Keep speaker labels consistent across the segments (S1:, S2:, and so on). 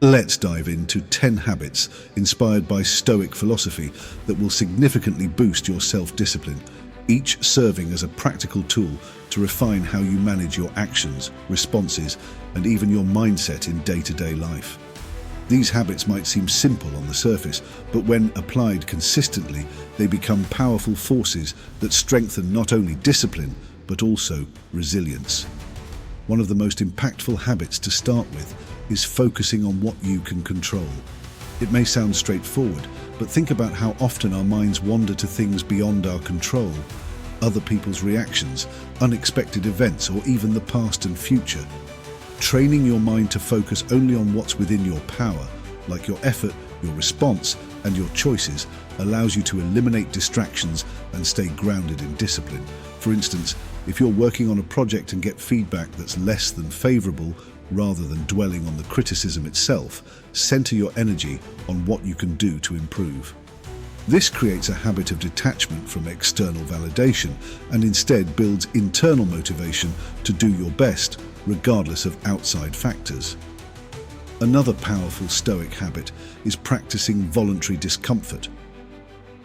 S1: Let's dive into 10 habits inspired by Stoic philosophy that will significantly boost your self-discipline, each serving as a practical tool to refine how you manage your actions, responses, and even your mindset in day-to-day life. These habits might seem simple on the surface, but when applied consistently, they become powerful forces that strengthen not only discipline, but also resilience. One of the most impactful habits to start with is focusing on what you can control. It may sound straightforward, but think about how often our minds wander to things beyond our control, other people's reactions, unexpected events, or even the past and future. Training your mind to focus only on what's within your power, like your effort, your response, and your choices, allows you to eliminate distractions and stay grounded in discipline. For instance, if you're working on a project and get feedback that's less than favorable, rather than dwelling on the criticism itself, center your energy on what you can do to improve. This creates a habit of detachment from external validation and instead builds internal motivation to do your best, regardless of outside factors. Another powerful Stoic habit is practicing voluntary discomfort.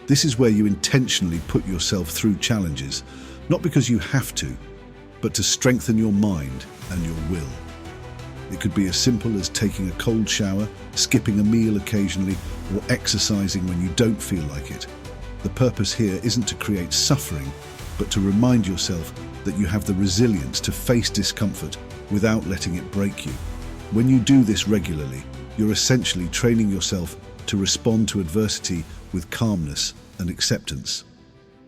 S1: This is where you intentionally put yourself through challenges, not because you have to, but to strengthen your mind and your will. It could be as simple as taking a cold shower, skipping a meal occasionally, or exercising when you don't feel like it. The purpose here isn't to create suffering, but to remind yourself that you have the resilience to face discomfort without letting it break you. When you do this regularly, you're essentially training yourself to respond to adversity with calmness and acceptance.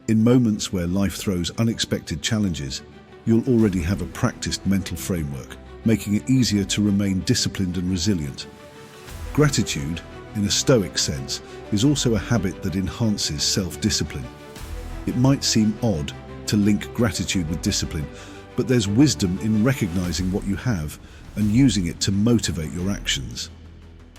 S1: In moments where life throws unexpected challenges, you'll already have a practiced mental framework, making it easier to remain disciplined and resilient. Gratitude, in a Stoic sense, is also a habit that enhances self-discipline. It might seem odd to link gratitude with discipline, but there's wisdom in recognizing what you have and using it to motivate your actions.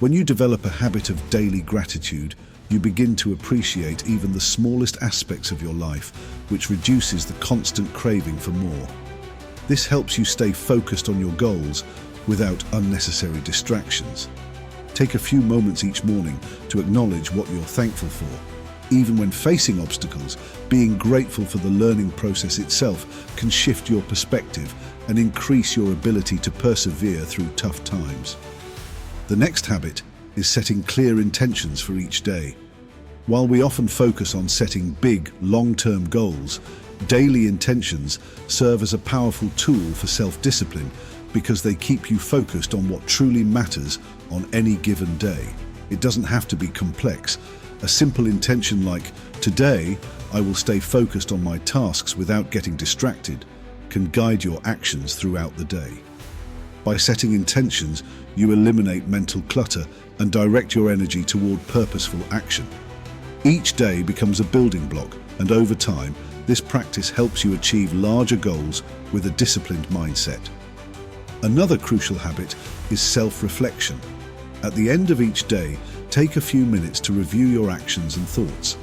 S1: When you develop a habit of daily gratitude, you begin to appreciate even the smallest aspects of your life, which reduces the constant craving for more. This helps you stay focused on your goals without unnecessary distractions. Take a few moments each morning to acknowledge what you're thankful for. Even when facing obstacles, being grateful for the learning process itself can shift your perspective and increase your ability to persevere through tough times. The next habit is setting clear intentions for each day. While we often focus on setting big, long-term goals, daily intentions serve as a powerful tool for self-discipline because they keep you focused on what truly matters on any given day. It doesn't have to be complex. A simple intention like, "Today, I will stay focused on my tasks without getting distracted," can guide your actions throughout the day. By setting intentions, you eliminate mental clutter and direct your energy toward purposeful action. Each day becomes a building block, and over time, this practice helps you achieve larger goals with a disciplined mindset. Another crucial habit is self-reflection. At the end of each day, take a few minutes to review your actions and thoughts.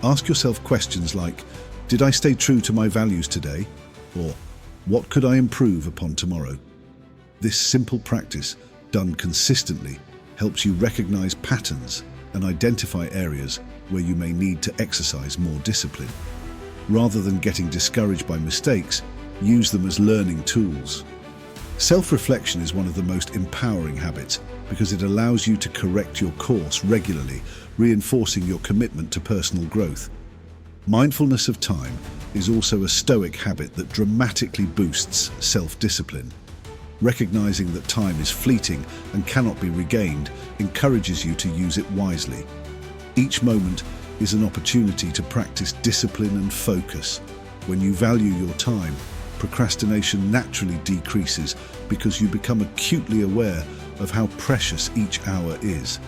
S1: Ask yourself questions like, "Did I stay true to my values today?" Or, "What could I improve upon tomorrow?" This simple practice, done consistently, helps you recognize patterns and identify areas where you may need to exercise more discipline. Rather than getting discouraged by mistakes, use them as learning tools. Self-reflection is one of the most empowering habits because it allows you to correct your course regularly, reinforcing your commitment to personal growth. Mindfulness of time is also a Stoic habit that dramatically boosts self-discipline. Recognizing that time is fleeting and cannot be regained encourages you to use it wisely. Each moment is an opportunity to practice discipline and focus. When you value your time, procrastination naturally decreases because you become acutely aware of how precious each hour is.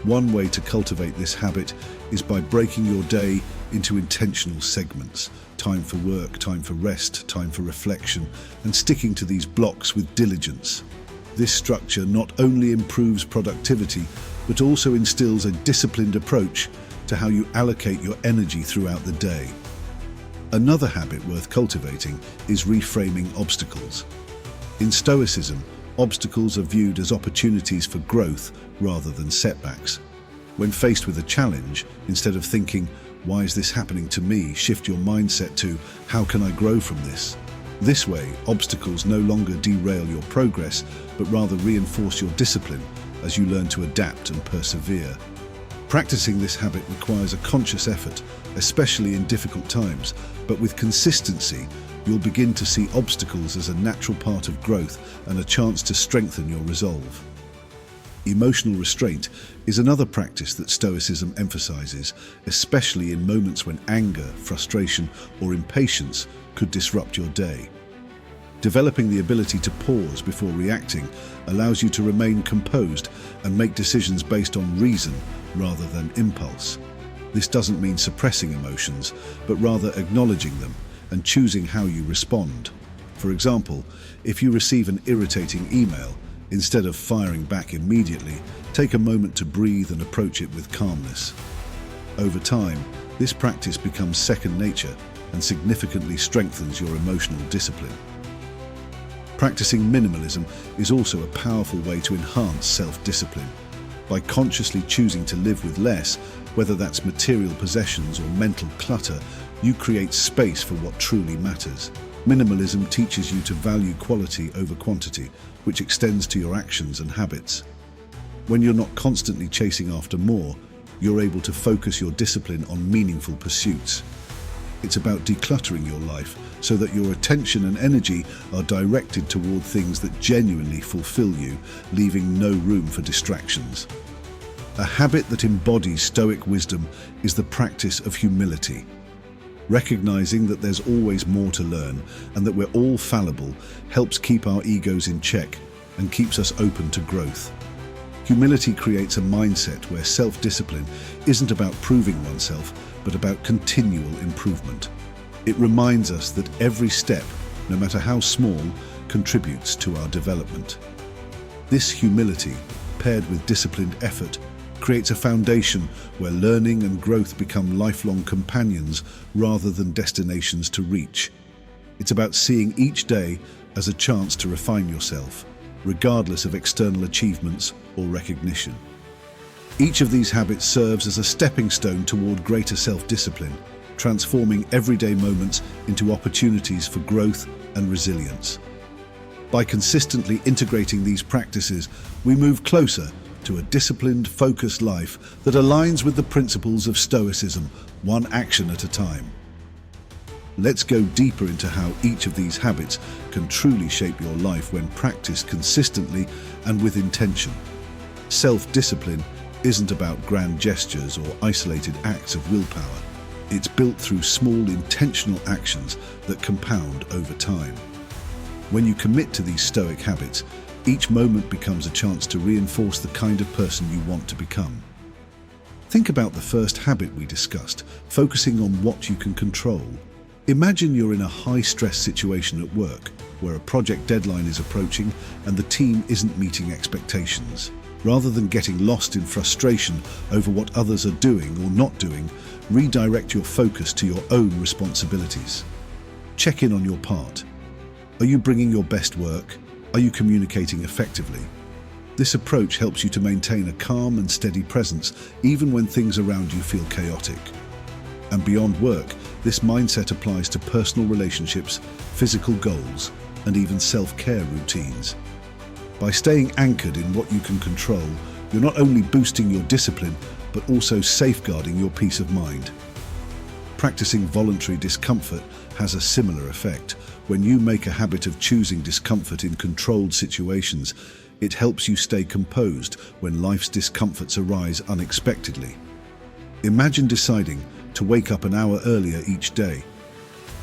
S1: One way to cultivate this habit is by breaking your day into intentional segments. Time for work, time for rest, time for reflection, and sticking to these blocks with diligence. This structure not only improves productivity, but also instills a disciplined approach to how you allocate your energy throughout the day. Another habit worth cultivating is reframing obstacles. In Stoicism, Obstacles are viewed as opportunities for growth rather than setbacks. When faced with a challenge, instead of thinking, "Why is this happening to me?" shift your mindset to, "How can I grow from this?" This way, obstacles no longer derail your progress, but rather reinforce your discipline as you learn to adapt and persevere. Practicing this habit requires a conscious effort, especially in difficult times, but with consistency, you'll begin to see obstacles as a natural part of growth and a chance to strengthen your resolve. Emotional restraint is another practice that Stoicism emphasizes, especially in moments when anger, frustration, or impatience could disrupt your day. Developing the ability to pause before reacting allows you to remain composed and make decisions based on reason rather than impulse. This doesn't mean suppressing emotions, but rather acknowledging them and choosing how you respond. For example, if you receive an irritating email, instead of firing back immediately, take a moment to breathe and approach it with calmness. Over time, this practice becomes second nature and significantly strengthens your emotional discipline. Practicing minimalism is also a powerful way to enhance self-discipline. By consciously choosing to live with less, whether that's material possessions or mental clutter, you create space for what truly matters. Minimalism teaches you to value quality over quantity, which extends to your actions and habits. When you're not constantly chasing after more, you're able to focus your discipline on meaningful pursuits. It's about decluttering your life so that your attention and energy are directed toward things that genuinely fulfill you, leaving no room for distractions. A habit that embodies Stoic wisdom is the practice of humility. Recognizing that there's always more to learn and that we're all fallible helps keep our egos in check and keeps us open to growth. Humility creates a mindset where self-discipline isn't about proving oneself, but about continual improvement. It reminds us that every step, no matter how small, contributes to our development. This humility, paired with disciplined effort, creates a foundation where learning and growth become lifelong companions rather than destinations to reach. It's about seeing each day as a chance to refine yourself, regardless of external achievements or recognition. Each of these habits serves as a stepping stone toward greater self-discipline, transforming everyday moments into opportunities for growth and resilience. By consistently integrating these practices, we move closer to a disciplined, focused life that aligns with the principles of Stoicism, one action at a time. Let's go deeper into how each of these habits can truly shape your life when practiced consistently and with intention. Self-discipline isn't about grand gestures or isolated acts of willpower. It's built through small, intentional actions that compound over time. When you commit to these Stoic habits, each moment becomes a chance to reinforce the kind of person you want to become. Think about the first habit we discussed, focusing on what you can control. Imagine you're in a high-stress situation at work, where a project deadline is approaching and the team isn't meeting expectations. Rather than getting lost in frustration over what others are doing or not doing, redirect your focus to your own responsibilities. Check in on your part. Are you bringing your best work? Are you communicating effectively? This approach helps you to maintain a calm and steady presence, even when things around you feel chaotic. And beyond work, this mindset applies to personal relationships, physical goals, and even self-care routines. By staying anchored in what you can control, you're not only boosting your discipline, but also safeguarding your peace of mind. Practicing voluntary discomfort has a similar effect. When you make a habit of choosing discomfort in controlled situations, it helps you stay composed when life's discomforts arise unexpectedly. Imagine deciding to wake up an hour earlier each day.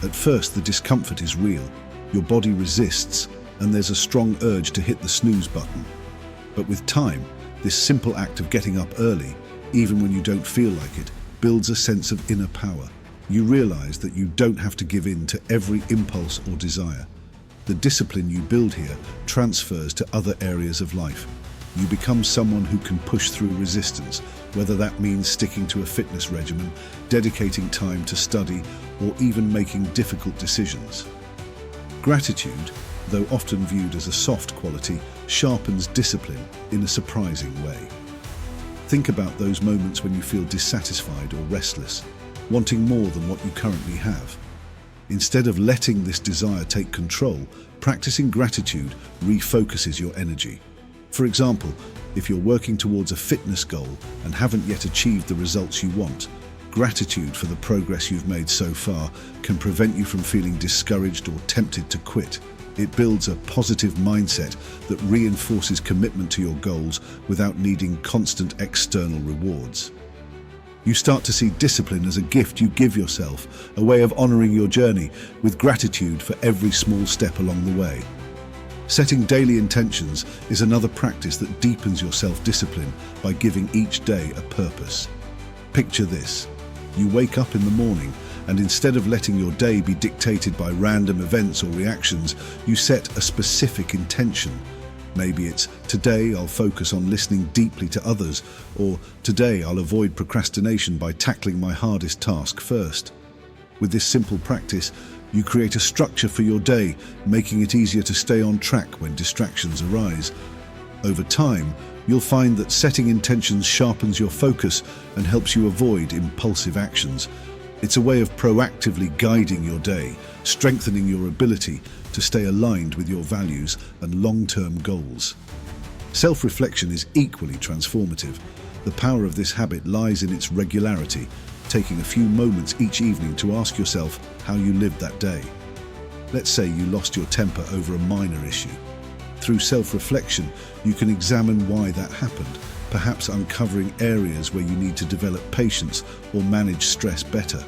S1: At first, the discomfort is real. Your body resists, and there's a strong urge to hit the snooze button. But with time, this simple act of getting up early, even when you don't feel like it, builds a sense of inner power. You realize that you don't have to give in to every impulse or desire. The discipline you build here transfers to other areas of life. You become someone who can push through resistance, whether that means sticking to a fitness regimen, dedicating time to study, or even making difficult decisions. Gratitude, though often viewed as a soft quality, sharpens discipline in a surprising way. Think about those moments when you feel dissatisfied or restless, wanting more than what you currently have. Instead of letting this desire take control, practicing gratitude refocuses your energy. For example, if you're working towards a fitness goal and haven't yet achieved the results you want, gratitude for the progress you've made so far can prevent you from feeling discouraged or tempted to quit. It builds a positive mindset that reinforces commitment to your goals without needing constant external rewards. You start to see discipline as a gift you give yourself, a way of honoring your journey with gratitude for every small step along the way. Setting daily intentions is another practice that deepens your self-discipline by giving each day a purpose. Picture this. You wake up in the morning and instead of letting your day be dictated by random events or reactions, you set a specific intention. Maybe it's, today I'll focus on listening deeply to others, or today I'll avoid procrastination by tackling my hardest task first. With this simple practice, you create a structure for your day, making it easier to stay on track when distractions arise. Over time, you'll find that setting intentions sharpens your focus and helps you avoid impulsive actions. It's a way of proactively guiding your day, strengthening your ability to stay aligned with your values and long-term goals. Self-reflection is equally transformative. The power of this habit lies in its regularity, taking a few moments each evening to ask yourself how you lived that day. Let's say you lost your temper over a minor issue. Through self-reflection, you can examine why that happened, perhaps uncovering areas where you need to develop patience or manage stress better.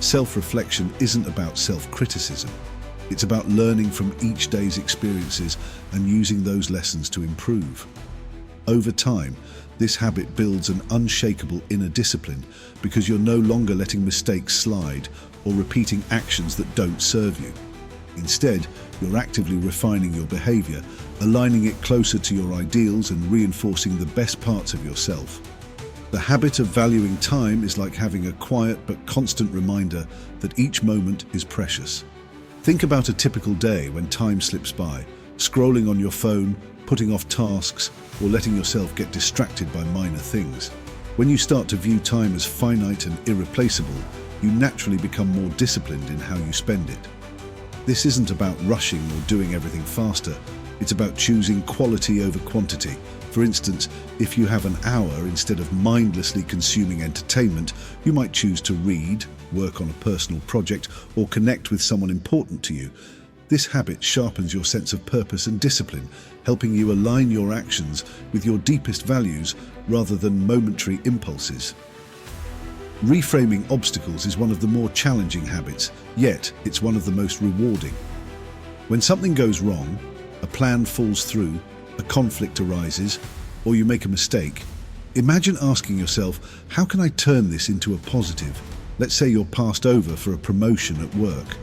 S1: Self-reflection isn't about self-criticism. It's about learning from each day's experiences and using those lessons to improve. Over time, this habit builds an unshakable inner discipline because you're no longer letting mistakes slide or repeating actions that don't serve you. Instead, you're actively refining your behavior, aligning it closer to your ideals and reinforcing the best parts of yourself. The habit of valuing time is like having a quiet but constant reminder that each moment is precious. Think about a typical day when time slips by, scrolling on your phone, putting off tasks, or letting yourself get distracted by minor things. When you start to view time as finite and irreplaceable, you naturally become more disciplined in how you spend it. This isn't about rushing or doing everything faster. It's about choosing quality over quantity. For instance, if you have an hour instead of mindlessly consuming entertainment, you might choose to read, work on a personal project, or connect with someone important to you. This habit sharpens your sense of purpose and discipline, helping you align your actions with your deepest values rather than momentary impulses. Reframing obstacles is one of the more challenging habits, yet it's one of the most rewarding. When something goes wrong, a plan falls through, a conflict arises, or you make a mistake, imagine asking yourself, how can I turn this into a positive? Let's say you're passed over for a promotion at work.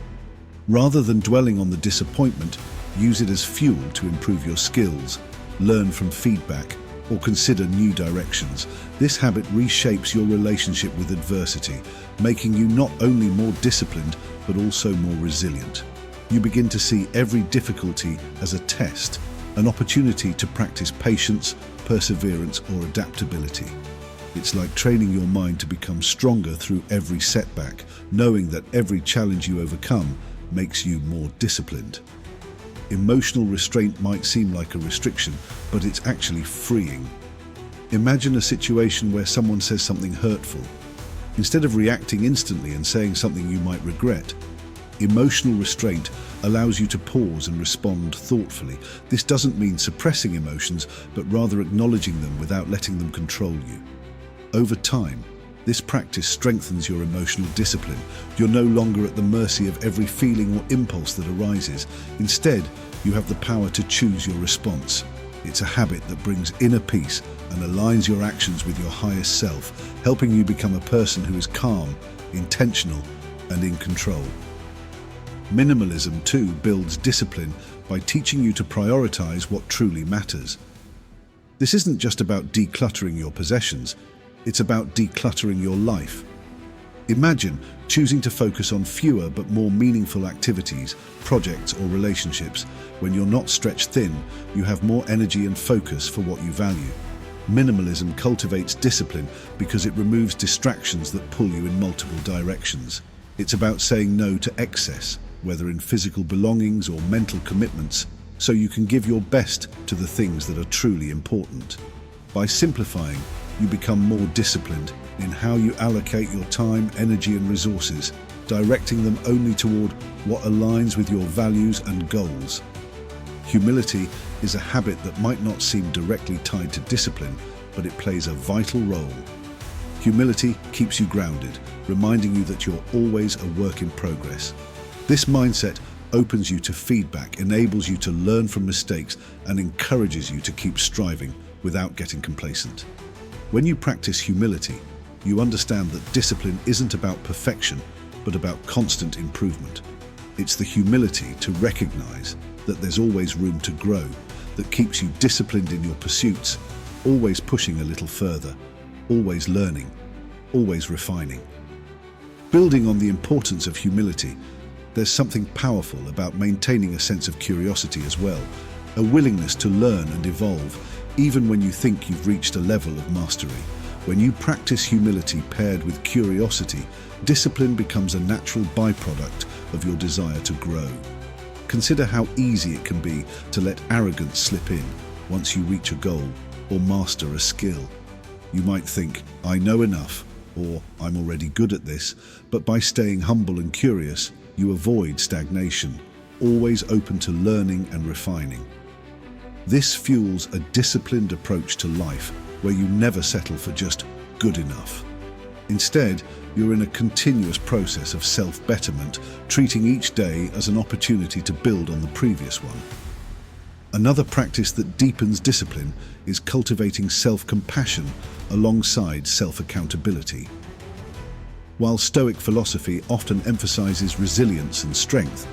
S1: Rather than dwelling on the disappointment, use it as fuel to improve your skills, learn from feedback, or consider new directions. This habit reshapes your relationship with adversity, making you not only more disciplined, but also more resilient. You begin to see every difficulty as a test, an opportunity to practice patience, perseverance, or adaptability. It's like training your mind to become stronger through every setback, knowing that every challenge you overcome makes you more disciplined. Emotional restraint might seem like a restriction, but it's actually freeing. Imagine a situation where someone says something hurtful. Instead of reacting instantly and saying something you might regret, emotional restraint allows you to pause and respond thoughtfully. This doesn't mean suppressing emotions, but rather acknowledging them without letting them control you. Over time, this practice strengthens your emotional discipline. You're no longer at the mercy of every feeling or impulse that arises. Instead, you have the power to choose your response. It's a habit that brings inner peace and aligns your actions with your highest self, helping you become a person who is calm, intentional, and in control. Minimalism, too, builds discipline by teaching you to prioritize what truly matters. This isn't just about decluttering your possessions, it's about decluttering your life. Imagine choosing to focus on fewer but more meaningful activities, projects or relationships. When you're not stretched thin, you have more energy and focus for what you value. Minimalism cultivates discipline because it removes distractions that pull you in multiple directions. It's about saying no to excess, whether in physical belongings or mental commitments, so you can give your best to the things that are truly important. By simplifying, you become more disciplined in how you allocate your time, energy and resources, directing them only toward what aligns with your values and goals. Humility is a habit that might not seem directly tied to discipline, but it plays a vital role. Humility keeps you grounded, reminding you that you're always a work in progress. This mindset opens you to feedback, enables you to learn from mistakes, and encourages you to keep striving without getting complacent. When you practice humility, you understand that discipline isn't about perfection, but about constant improvement. It's the humility to recognize that there's always room to grow that keeps you disciplined in your pursuits, always pushing a little further, always learning, always refining. Building on the importance of humility, there's something powerful about maintaining a sense of curiosity as well, a willingness to learn and evolve, even when you think you've reached a level of mastery. When you practice humility paired with curiosity, discipline becomes a natural byproduct of your desire to grow. Consider how easy it can be to let arrogance slip in once you reach a goal or master a skill. You might think, I know enough, or I'm already good at this, but by staying humble and curious, you avoid stagnation, always open to learning and refining. This fuels a disciplined approach to life where you never settle for just good enough. Instead, you're in a continuous process of self-betterment, treating each day as an opportunity to build on the previous one. Another practice that deepens discipline is cultivating self-compassion alongside self-accountability. While Stoic philosophy often emphasizes resilience and strength,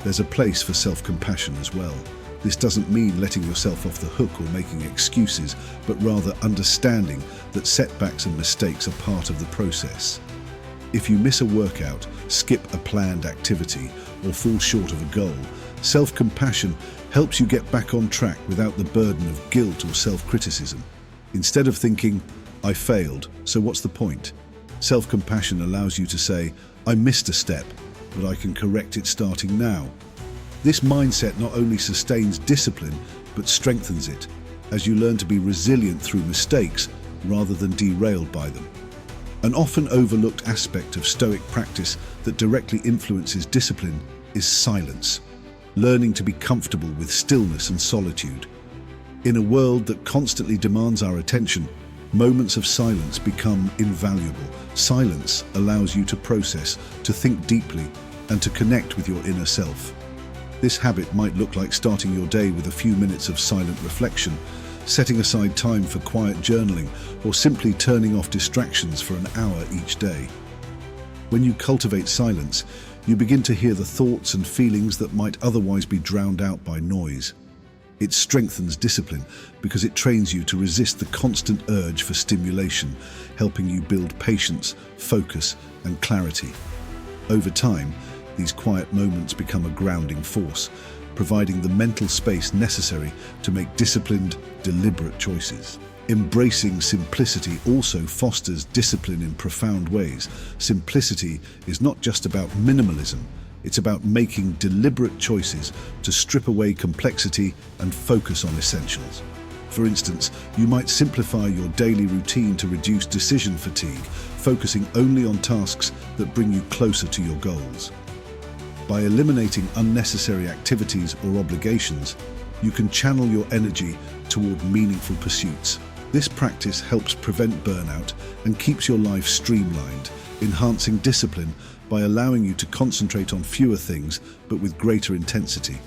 S1: there's a place for self-compassion as well. This doesn't mean letting yourself off the hook or making excuses, but rather understanding that setbacks and mistakes are part of the process. If you miss a workout, skip a planned activity, or fall short of a goal, self-compassion helps you get back on track without the burden of guilt or self-criticism. Instead of thinking, I failed, so what's the point? Self-compassion allows you to say, I missed a step, but I can correct it starting now. This mindset not only sustains discipline, but strengthens it, as you learn to be resilient through mistakes rather than derailed by them. An often overlooked aspect of Stoic practice that directly influences discipline is silence, learning to be comfortable with stillness and solitude. In a world that constantly demands our attention, moments of silence become invaluable. Silence allows you to process, to think deeply, and to connect with your inner self. This habit might look like starting your day with a few minutes of silent reflection, setting aside time for quiet journaling, or simply turning off distractions for an hour each day. When you cultivate silence, you begin to hear the thoughts and feelings that might otherwise be drowned out by noise. It strengthens discipline because it trains you to resist the constant urge for stimulation, helping you build patience, focus, and clarity. Over time, these quiet moments become a grounding force, providing the mental space necessary to make disciplined, deliberate choices. Embracing simplicity also fosters discipline in profound ways. Simplicity is not just about minimalism, it's about making deliberate choices to strip away complexity and focus on essentials. For instance, you might simplify your daily routine to reduce decision fatigue, focusing only on tasks that bring you closer to your goals. By eliminating unnecessary activities or obligations, you can channel your energy toward meaningful pursuits. This practice helps prevent burnout and keeps your life streamlined, enhancing discipline by allowing you to concentrate on fewer things but with greater intensity.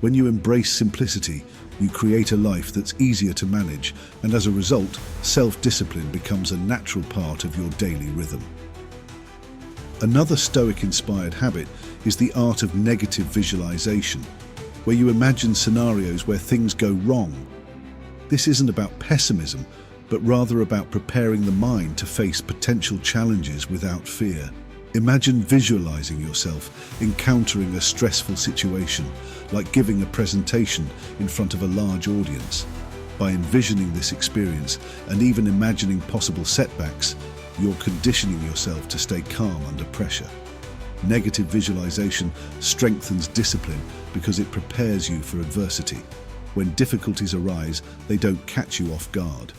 S1: When you embrace simplicity, you create a life that's easier to manage, and as a result, self-discipline becomes a natural part of your daily rhythm. Another Stoic-inspired habit is the art of negative visualization, where you imagine scenarios where things go wrong. This isn't about pessimism, but rather about preparing the mind to face potential challenges without fear. Imagine visualizing yourself encountering a stressful situation, like giving a presentation in front of a large audience. By envisioning this experience and even imagining possible setbacks, you're conditioning yourself to stay calm under pressure. Negative visualization strengthens discipline because it prepares you for adversity. When difficulties arise, they don't catch you off guard.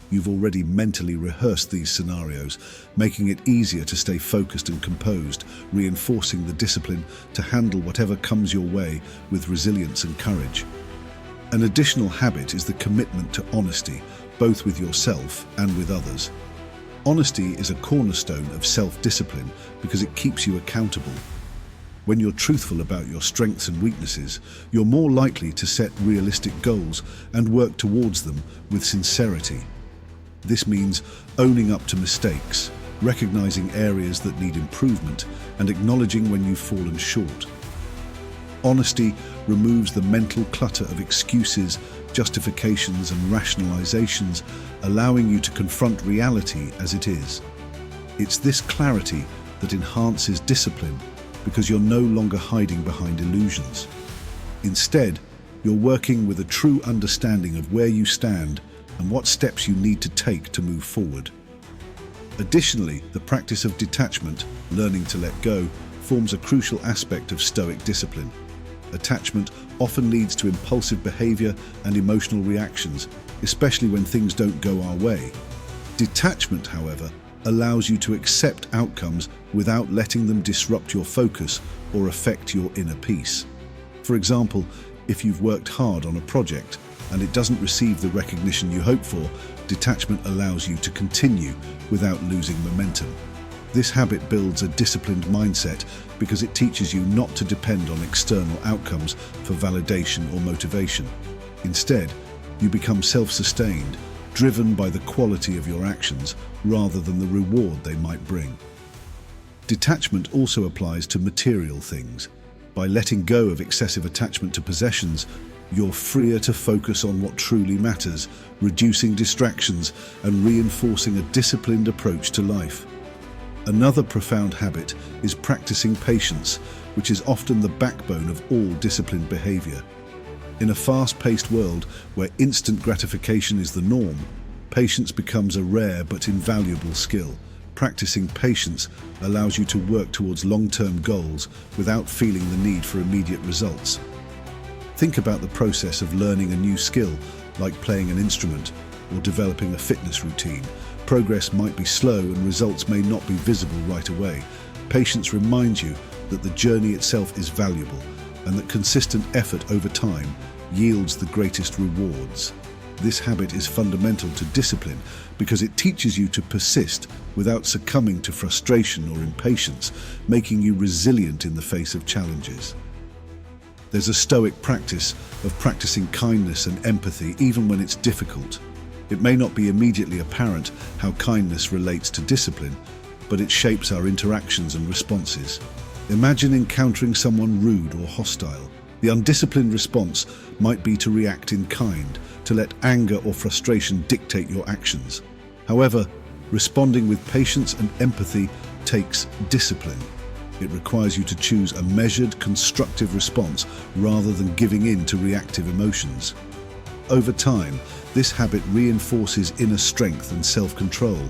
S1: You've already mentally rehearsed these scenarios, making it easier to stay focused and composed, reinforcing the discipline to handle whatever comes your way with resilience and courage. An additional habit is the commitment to honesty, both with yourself and with others. Honesty is a cornerstone of self-discipline because it keeps you accountable. When you're truthful about your strengths and weaknesses, you're more likely to set realistic goals and work towards them with sincerity. This means owning up to mistakes, recognizing areas that need improvement, and acknowledging when you've fallen short. Honesty removes the mental clutter of excuses, justifications, and rationalizations, allowing you to confront reality as it is. It's this clarity that enhances discipline because you're no longer hiding behind illusions. Instead, you're working with a true understanding of where you stand and what steps you need to take to move forward. Additionally, the practice of detachment, learning to let go, forms a crucial aspect of Stoic discipline. Attachment often leads to impulsive behavior and emotional reactions, especially when things don't go our way. Detachment, however, allows you to accept outcomes without letting them disrupt your focus or affect your inner peace. For example, if you've worked hard on a project and it doesn't receive the recognition you hope for, detachment allows you to continue without losing momentum. This habit builds a disciplined mindset because it teaches you not to depend on external outcomes for validation or motivation. Instead, you become self-sustained, driven by the quality of your actions rather than the reward they might bring. Detachment also applies to material things. By letting go of excessive attachment to possessions, you're freer to focus on what truly matters, reducing distractions and reinforcing a disciplined approach to life. Another profound habit is practicing patience, which is often the backbone of all disciplined behavior. In a fast-paced world where instant gratification is the norm, patience becomes a rare but invaluable skill. Practicing patience allows you to work towards long-term goals without feeling the need for immediate results. Think about the process of learning a new skill, like playing an instrument or developing a fitness routine. Progress might be slow and results may not be visible right away. Patience reminds you that the journey itself is valuable and that consistent effort over time yields the greatest rewards. This habit is fundamental to discipline because it teaches you to persist without succumbing to frustration or impatience, making you resilient in the face of challenges. There's a Stoic practice of practicing kindness and empathy even when it's difficult. It may not be immediately apparent how kindness relates to discipline, but it shapes our interactions and responses. Imagine encountering someone rude or hostile. The undisciplined response might be to react in kind, to let anger or frustration dictate your actions. However, responding with patience and empathy takes discipline. It requires you to choose a measured, constructive response rather than giving in to reactive emotions. Over time, this habit reinforces inner strength and self-control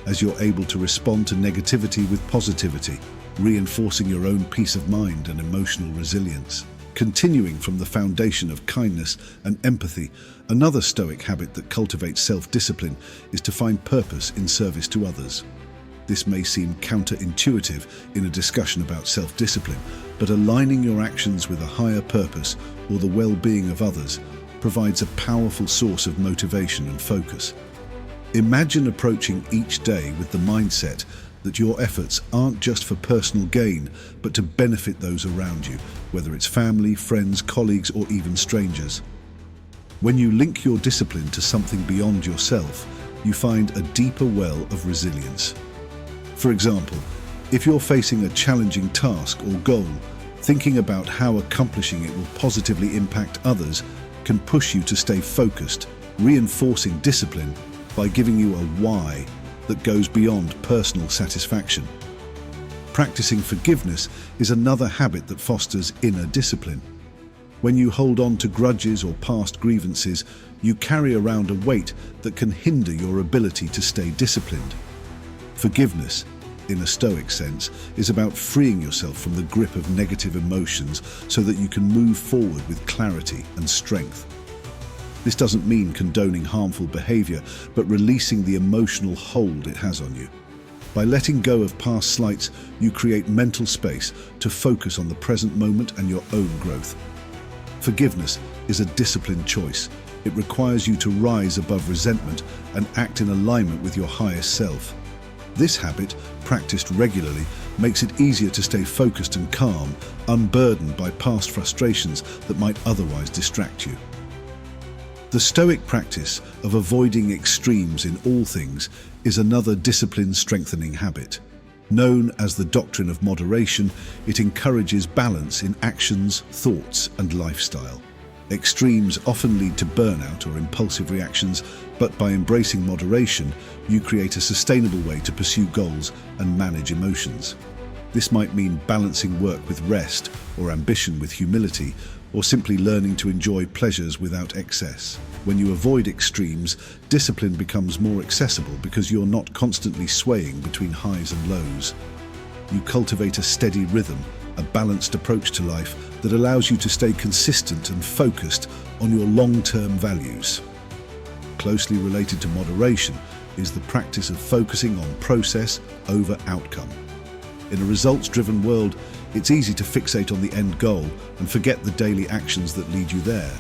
S1: as you're able to respond to negativity with positivity, reinforcing your own peace of mind and emotional resilience. Continuing from the foundation of kindness and empathy, another Stoic habit that cultivates self-discipline is to find purpose in service to others. This may seem counterintuitive in a discussion about self-discipline, but aligning your actions with a higher purpose or the well-being of others provides a powerful source of motivation and focus. Imagine approaching each day with the mindset that your efforts aren't just for personal gain, but to benefit those around you, whether it's family, friends, colleagues, or even strangers. When you link your discipline to something beyond yourself, you find a deeper well of resilience. For example, if you're facing a challenging task or goal, thinking about how accomplishing it will positively impact others can push you to stay focused, reinforcing discipline by giving you a why that goes beyond personal satisfaction. Practicing forgiveness is another habit that fosters inner discipline. When you hold on to grudges or past grievances, you carry around a weight that can hinder your ability to stay disciplined. Forgiveness, in a Stoic sense, is about freeing yourself from the grip of negative emotions so that you can move forward with clarity and strength. This doesn't mean condoning harmful behavior, but releasing the emotional hold it has on you. By letting go of past slights, you create mental space to focus on the present moment and your own growth. Forgiveness is a disciplined choice. It requires you to rise above resentment and act in alignment with your highest self. This habit, practiced regularly, makes it easier to stay focused and calm, unburdened by past frustrations that might otherwise distract you. The Stoic practice of avoiding extremes in all things is another discipline-strengthening habit. Known as the doctrine of moderation, it encourages balance in actions, thoughts, and lifestyle. Extremes often lead to burnout or impulsive reactions, but by embracing moderation, you create a sustainable way to pursue goals and manage emotions. This might mean balancing work with rest, or ambition with humility, or simply learning to enjoy pleasures without excess. When you avoid extremes, discipline becomes more accessible because you're not constantly swaying between highs and lows. You cultivate a steady rhythm, a balanced approach to life that allows you to stay consistent and focused on your long-term values. Closely related to moderation is the practice of focusing on process over outcome. In a results-driven world, it's easy to fixate on the end goal and forget the daily actions that lead you there.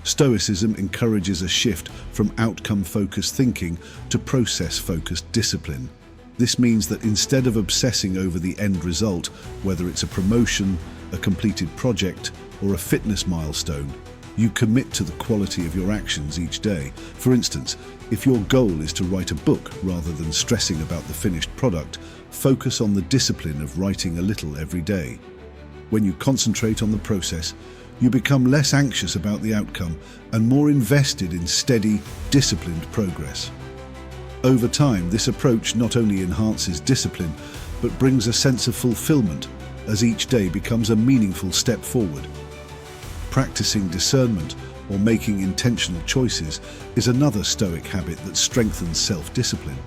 S1: Stoicism encourages a shift from outcome-focused thinking to process-focused discipline. This means that instead of obsessing over the end result, whether it's a promotion, a completed project, or a fitness milestone, you commit to the quality of your actions each day. For instance, if your goal is to write a book rather than stressing about the finished product, focus on the discipline of writing a little every day. When you concentrate on the process, you become less anxious about the outcome and more invested in steady, disciplined progress. Over time, this approach not only enhances discipline, but brings a sense of fulfillment as each day becomes a meaningful step forward. Practicing discernment or making intentional choices is another Stoic habit that strengthens self-discipline.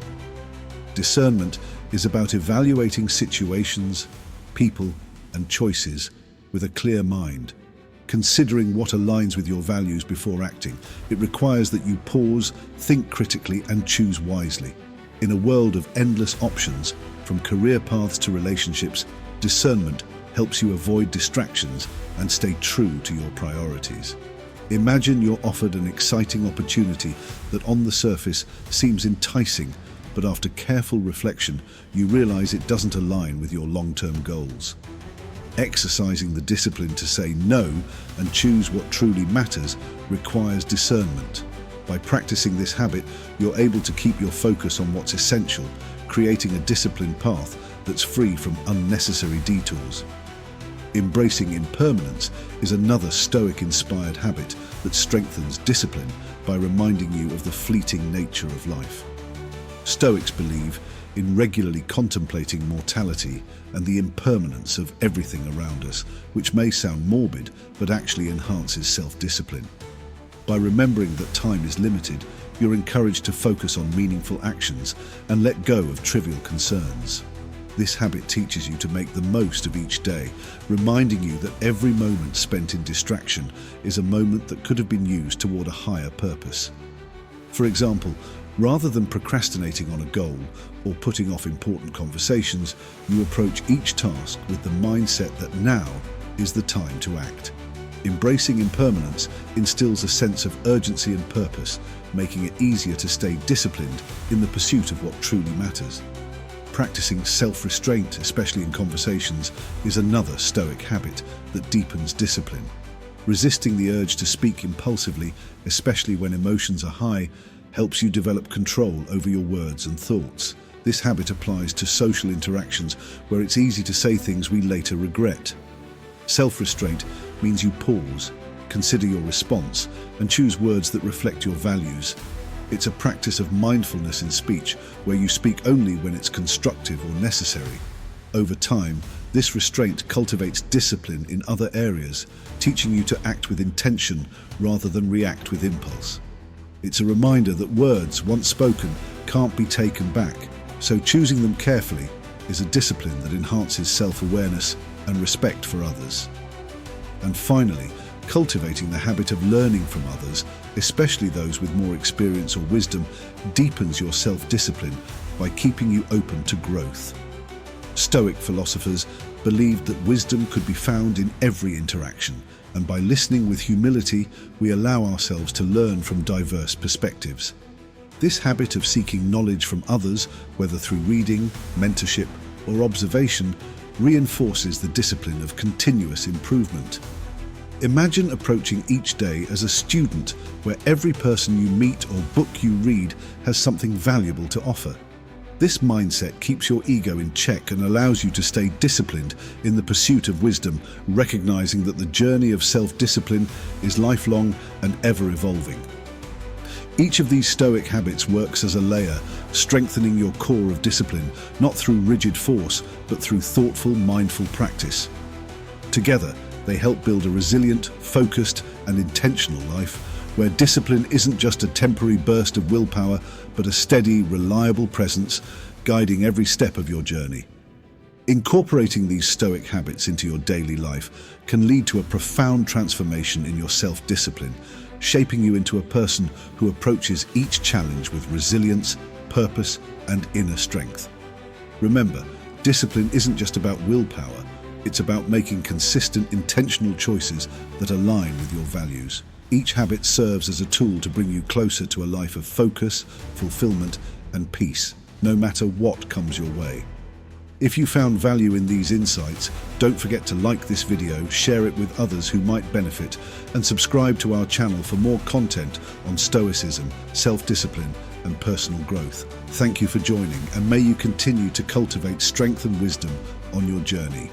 S1: Discernment is about evaluating situations, people, and choices with a clear mind. Considering what aligns with your values before acting, it requires that you pause, think critically, and choose wisely. In a world of endless options, from career paths to relationships, discernment helps you avoid distractions and stay true to your priorities. Imagine you're offered an exciting opportunity that on the surface seems enticing, but after careful reflection, you realize it doesn't align with your long-term goals. Exercising the discipline to say no and choose what truly matters requires discernment. By practicing this habit, you're able to keep your focus on what's essential, creating a disciplined path that's free from unnecessary detours. Embracing impermanence is another Stoic-inspired habit that strengthens discipline by reminding you of the fleeting nature of life. Stoics believe in regularly contemplating mortality and the impermanence of everything around us, which may sound morbid, but actually enhances self-discipline. By remembering that time is limited, you're encouraged to focus on meaningful actions and let go of trivial concerns. This habit teaches you to make the most of each day, reminding you that every moment spent in distraction is a moment that could have been used toward a higher purpose. For example, rather than procrastinating on a goal or putting off important conversations, you approach each task with the mindset that now is the time to act. Embracing impermanence instills a sense of urgency and purpose, making it easier to stay disciplined in the pursuit of what truly matters. Practicing self-restraint, especially in conversations, is another Stoic habit that deepens discipline. Resisting the urge to speak impulsively, especially when emotions are high, helps you develop control over your words and thoughts. This habit applies to social interactions where it's easy to say things we later regret. Self-restraint means you pause, consider your response, and choose words that reflect your values. It's a practice of mindfulness in speech, where you speak only when it's constructive or necessary. Over time, this restraint cultivates discipline in other areas, teaching you to act with intention rather than react with impulse. It's a reminder that words, once spoken, can't be taken back, so choosing them carefully is a discipline that enhances self-awareness and respect for others. And finally, cultivating the habit of learning from others, especially those with more experience or wisdom, deepens your self-discipline by keeping you open to growth. Stoic philosophers believed that wisdom could be found in every interaction, and by listening with humility, we allow ourselves to learn from diverse perspectives. This habit of seeking knowledge from others, whether through reading, mentorship, or observation, reinforces the discipline of continuous improvement. Imagine approaching each day as a student, where every person you meet or book you read has something valuable to offer. This mindset keeps your ego in check and allows you to stay disciplined in the pursuit of wisdom, recognizing that the journey of self-discipline is lifelong and ever-evolving. Each of these Stoic habits works as a layer, strengthening your core of discipline, not through rigid force, but through thoughtful, mindful practice. Together, they help build a resilient, focused, and intentional life, where discipline isn't just a temporary burst of willpower, but a steady, reliable presence guiding every step of your journey. Incorporating these Stoic habits into your daily life can lead to a profound transformation in your self-discipline, shaping you into a person who approaches each challenge with resilience, purpose, and inner strength. Remember, discipline isn't just about willpower, it's about making consistent, intentional choices that align with your values. Each habit serves as a tool to bring you closer to a life of focus, fulfillment, and peace, no matter what comes your way. If you found value in these insights, don't forget to like this video, share it with others who might benefit, and subscribe to our channel for more content on Stoicism, self-discipline, and personal growth. Thank you for joining, and may you continue to cultivate strength and wisdom on your journey.